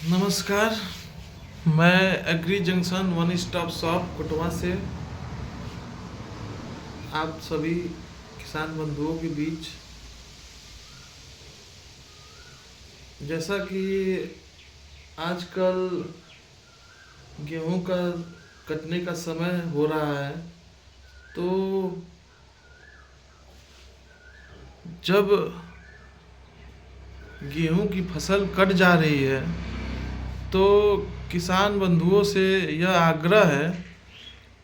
नमस्कार। मैं agri junction one stop shop Kotwa से आप सभी किसान बंधुओं के बीच, जैसा कि आजकल गेहूं का कटने का समय हो रहा है, तो जब गेहूं की फसल कट जा रही है तो किसान बंधुओं से यह आग्रह है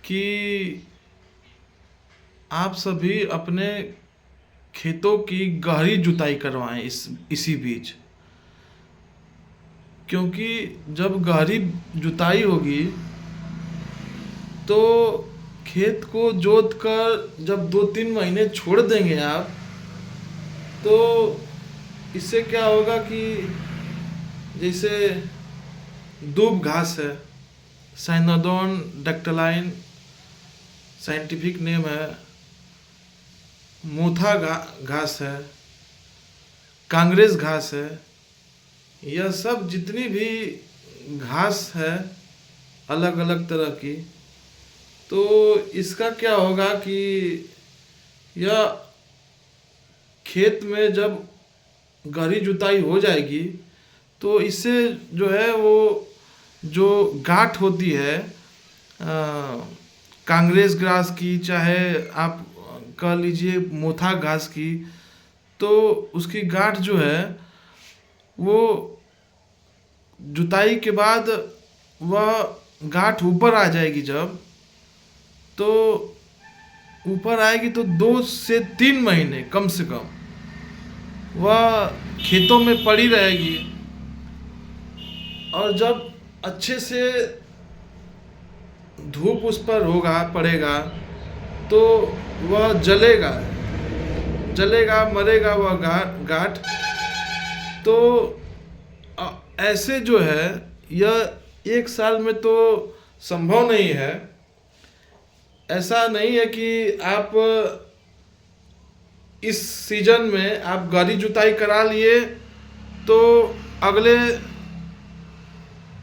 कि आप सभी अपने खेतों की गहरी जुताई करवाएं इसी बीच, क्योंकि जब गहरी जुताई होगी तो खेत को जोत कर जब 2-3 महीने छोड़ देंगे आप, तो इससे क्या होगा कि जैसे दूब घास है, साइनोडोन डक्टलाइन साइंटिफिक नेम है, मोथा घास है, कांग्रेस घास है, यह सब जितनी भी घास है अलग अलग तरह की, तो इसका क्या होगा कि यह खेत में जब गहरी जुताई हो जाएगी तो इससे जो है वो जो गांठ होती है कांग्रेस घास की, चाहे आप कह लीजिए मोथा घास की, तो उसकी गांठ जो है वो जुताई के बाद वह गांठ ऊपर आ जाएगी। जब तो ऊपर आएगी तो 2 से 3 महीने कम से कम वह खेतों में पड़ी रहेगी, और जब अच्छे से धूप उस पर पड़ेगा तो वह जलेगा मरेगा वह गांठ। तो ऐसे जो है यह 1 साल में तो संभव नहीं है। ऐसा नहीं है कि आप इस सीजन में आप गहरी जुताई करा लिए तो अगले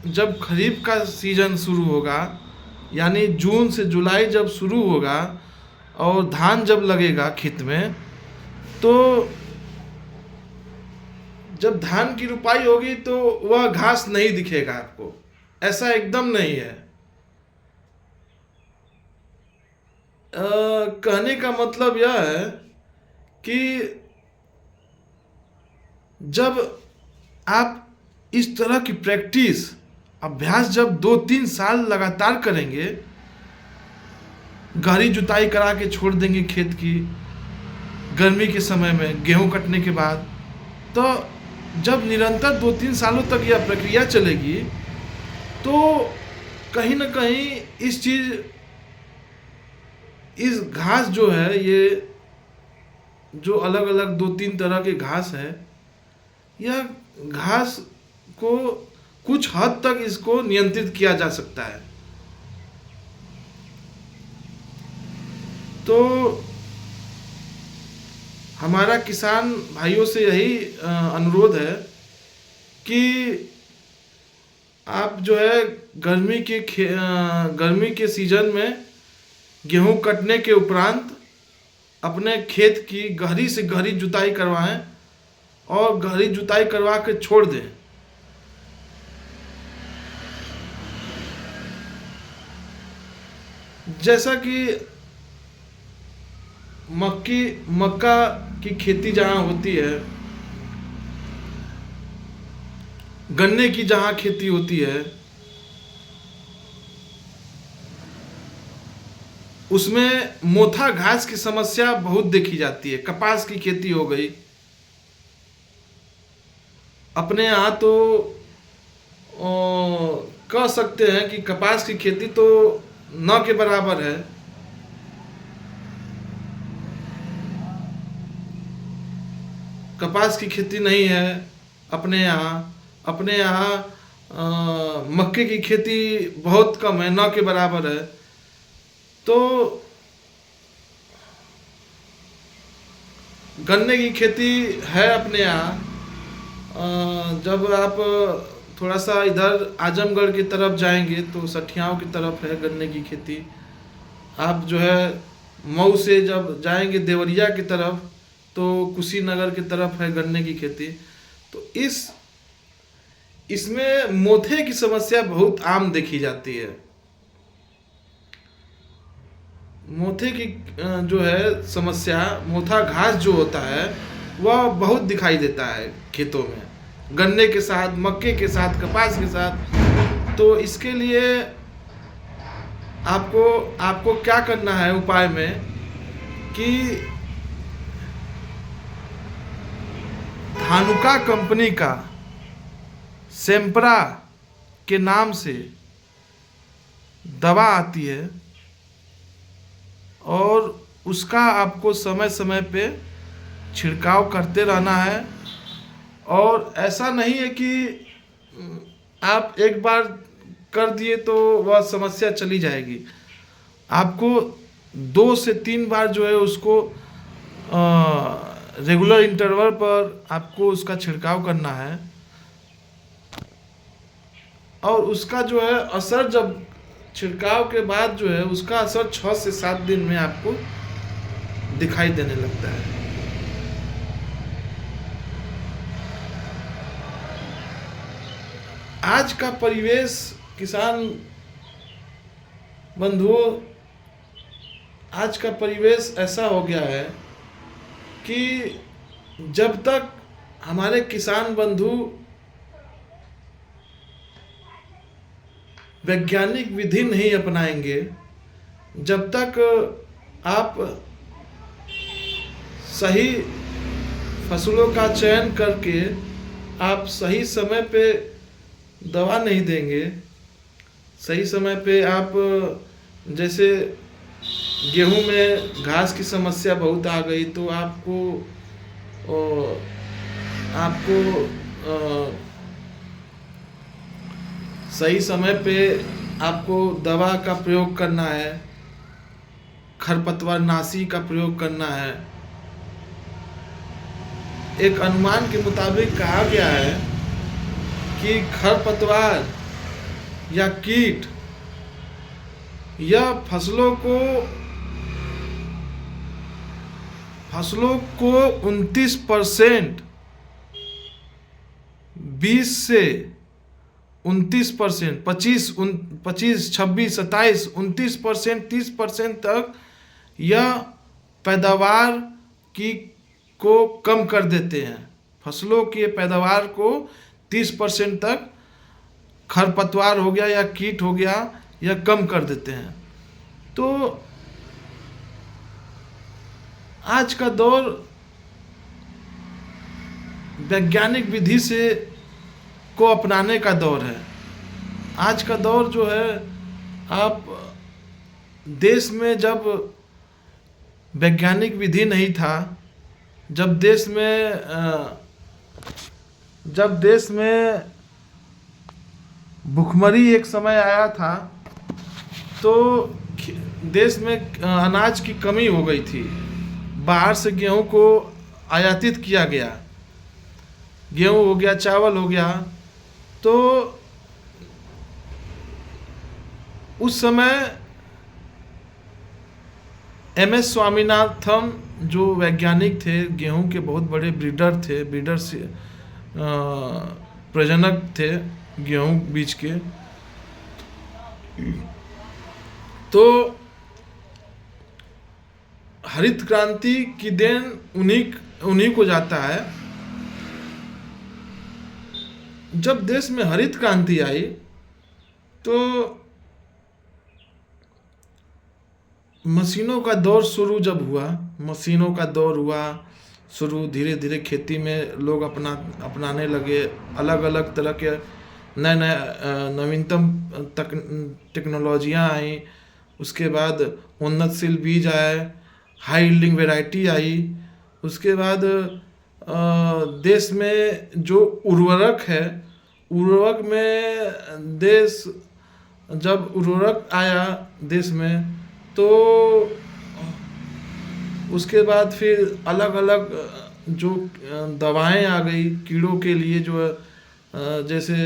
जब खरीफ का सीजन शुरू होगा, यानी जून से जुलाई जब शुरू होगा और धान जब लगेगा खेत में, तो जब धान की रुपाई होगी तो वह घास नहीं दिखेगा आपको। ऐसा एकदम नहीं है। कहने का मतलब यह है कि जब आप इस तरह की अभ्यास जब 2-3 साल लगातार करेंगे, गहरी जुताई करा के छोड़ देंगे खेत की गर्मी के समय में गेहूं कटने के बाद, तो जब निरंतर 2-3 सालों तक यह प्रक्रिया चलेगी तो कहीं ना कहीं इस घास जो है, ये जो अलग अलग 2-3 तरह के घास है, यह घास को कुछ हद तक इसको नियंत्रित किया जा सकता है। तो हमारा किसान भाइयों से यही अनुरोध है कि आप जो है गर्मी के सीजन में गेहूं कटने के उपरांत अपने खेत की गहरी से गहरी जुताई करवाएं और गहरी जुताई करवा के छोड़ दें। जैसा कि मक्का की खेती जहाँ होती है, गन्ने की जहाँ खेती होती है, उसमें मोथा घास की समस्या बहुत देखी जाती है। कपास की खेती हो गई, अपने यहाँ तो कह सकते हैं कि कपास की खेती तो न के बराबर है। कपास की खेती नहीं है अपने यहाँ मक्के की खेती बहुत कम है, न के बराबर है। तो गन्ने की खेती है अपने यहाँ। जब आप थोड़ा सा इधर आजमगढ़ की तरफ जाएंगे तो सठियाओं की तरफ है गन्ने की खेती। आप जो है मऊ से जब जाएंगे देवरिया की तरफ तो कुशीनगर की तरफ है गन्ने की खेती। तो इसमें मोथे की समस्या बहुत आम देखी जाती है। मोथे की जो है समस्या, मोथा घास जो होता है वह बहुत दिखाई देता है खेतों में, गन्ने के साथ, मक्के के साथ, कपास के साथ। तो इसके लिए आपको क्या करना है उपाय में कि धानुका कंपनी का सेम्परा के नाम से दवा आती है और उसका आपको समय समय पे छिड़काव करते रहना है। और ऐसा नहीं है कि आप एक बार कर दिए तो वह समस्या चली जाएगी। आपको 2 से 3 बार जो है उसको रेगुलर इंटरवल पर आपको उसका छिड़काव करना है। और उसका जो है असर, जब छिड़काव के बाद जो है उसका असर 6 से 7 दिन में आपको दिखाई देने लगता है। आज का परिवेश किसान बंधुओं, आज का परिवेश ऐसा हो गया है कि जब तक हमारे किसान बंधु वैज्ञानिक विधि नहीं अपनाएंगे, जब तक आप सही फसलों का चयन करके आप सही समय पे दवा नहीं देंगे, सही समय पे आप, जैसे गेहूं में घास की समस्या बहुत आ गई तो आपको सही समय पे आपको दवा का प्रयोग करना है, खरपतवार नाशी का प्रयोग करना है। एक अनुमान के मुताबिक कहा गया है कि खरपतवार या कीट यह फसलों को 29%, 20 से 29%, 25, 26, 27, 29%, 30% तक यह पैदावार को कम कर देते हैं। फसलों की पैदावार को 30% तक खरपतवार हो गया या कीट हो गया या कम कर देते हैं। तो आज का दौर वैज्ञानिक विधि से को अपनाने का दौर है। आज का दौर जो है, आप देश में जब वैज्ञानिक विधि नहीं था, जब देश में भुखमरी एक समय आया था तो देश में अनाज की कमी हो गई थी। बाहर से गेहूं को आयातित किया गया, गेहूं हो गया, चावल हो गया। तो उस समय MS स्वामीनाथन जो वैज्ञानिक थे, गेहूं के बहुत बड़े ब्रीडर से प्रजनक थे गेहूं बीज के, तो हरित क्रांति की देन उन्हीं को जाता है। जब देश में हरित क्रांति आई तो मशीनों का दौर शुरू जब हुआ, मशीनों का दौर हुआ शुरू, धीरे धीरे खेती में लोग अपनाने लगे। अलग अलग तरह के नए नवीनतम टेक्नोलॉजियाँ आई। उसके बाद उन्नतशील बीज आए, हाई यील्डिंग वैरायटी आई। उसके बाद देश में जो उर्वरक है, उर्वरक में जब उर्वरक आया देश में तो उसके बाद फिर अलग अलग जो दवाएं आ गई कीड़ों के लिए, जो जैसे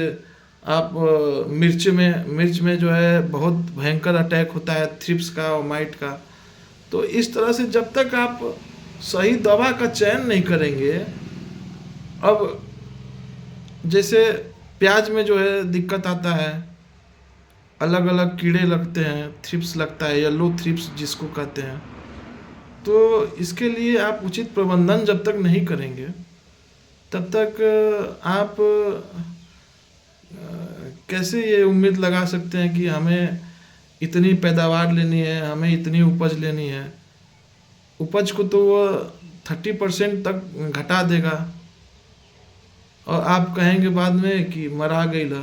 आप मिर्च में जो है बहुत भयंकर अटैक होता है थ्रिप्स का और माइट का। तो इस तरह से जब तक आप सही दवा का चयन नहीं करेंगे, अब जैसे प्याज में जो है दिक्कत आता है, अलग अलग कीड़े लगते हैं, थ्रिप्स लगता है, येलो थ्रिप्स जिसको कहते हैं। तो इसके लिए आप उचित प्रबंधन जब तक नहीं करेंगे तब तक आप कैसे ये उम्मीद लगा सकते हैं कि हमें इतनी पैदावार लेनी है, हमें इतनी उपज लेनी है। उपज को तो वो 30% तक घटा देगा और आप कहेंगे बाद में कि मरा गई ला,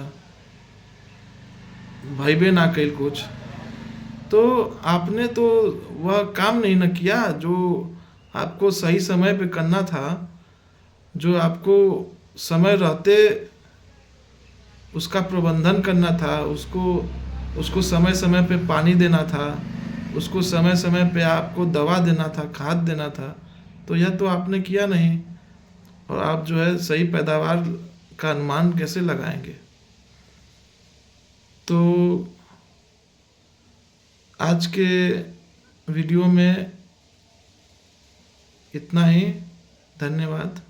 भइबे ना कैल कुछ। तो आपने तो वह काम नहीं न किया जो आपको सही समय पे करना था, जो आपको समय रहते उसका प्रबंधन करना था, उसको उसको समय समय पे पानी देना था, उसको समय समय पे आपको दवा देना था, खाद देना था। तो यह तो आपने किया नहीं, और आप जो है सही पैदावार का अनुमान कैसे लगाएंगे। तो आज के वीडियो में इतना ही। धन्यवाद।